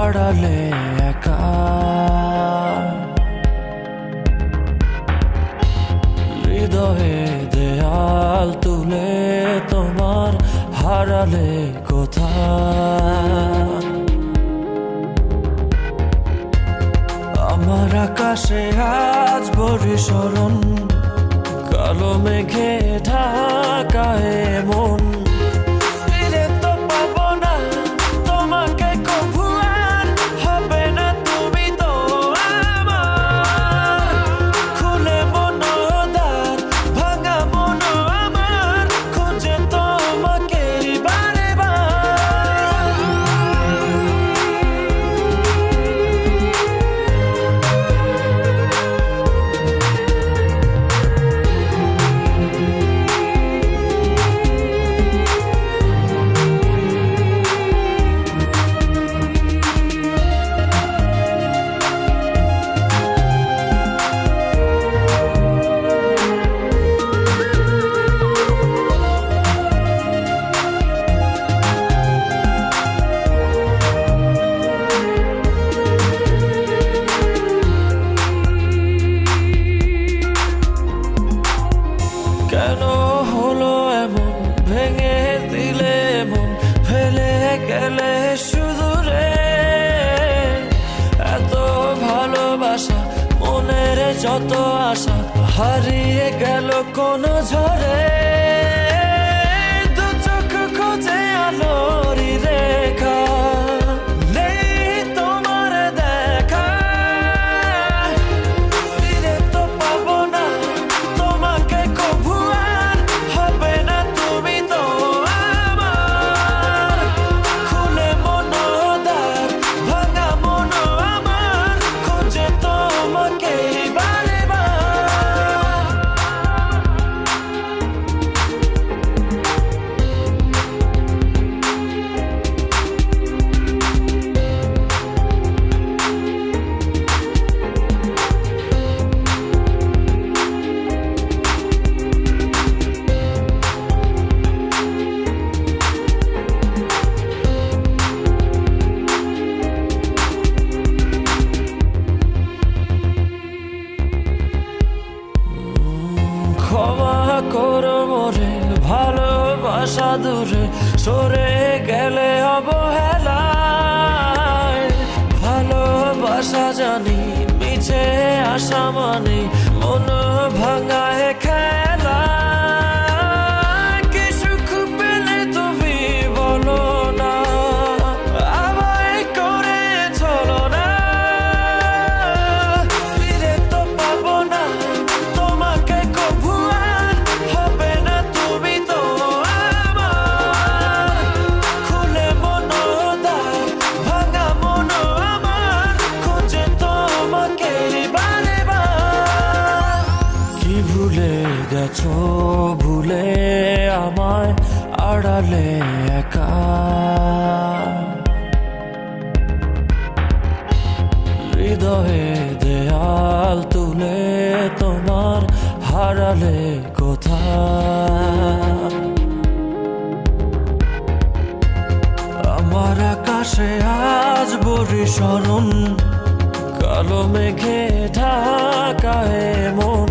আড়ালে একা হৃদয়ে দেয়াল তুলে তোমার হারালে কোথায় আমার আকাশে আজ বরিশরণ কালো মেঘে ঢাকায় মন ফিরে তো পাবো না তোমাকে কভু আর হবে না তুমি তো আমার খুলে মনোদ্বার ভাঙা মন আমার খুঁজে তোমাকে বারে কেন হলো এমন ভেঙে দিলে মন ফেলে গেলে শুধু রে এত ভালোবাসা মনের যত আশা হারিয়ে গেল কোন ঝড়ে দু চোখ খোঁজে আলোর রেখা নেই তোমার দেখা ফিরে তো পাবো না তোমাকে কভু আর হবে না তুমি তো আমার খুলে মনোদ্বার ভাঙা মন আমার খুঁজে তোমাকে বারে ক্ষমা করো মোরে ভালোবাসা দূরে সরে গেলে অবহেলায় ভালোবাসা জানি মিছে আশা মানে মন ভাঙায় খেলা কি সুখ পেলে তুমি বলো না আমায় করে চলো না ফিরে তো পাবো না তোমাকে কভু আর হবে না তুমি তো আমার খুলে মনোদ্বার ভাঙা মন আমার খুঁজে তোমাকে বারে কি ভুলে গেছো ভুলে আমায় আড়ালে একা হৃদয়ে দেয়াল তুলে তোমার হারালে কোথায় আমার আকাশে আজ বরিশরণ কালো মেঘে ঢাকায় মন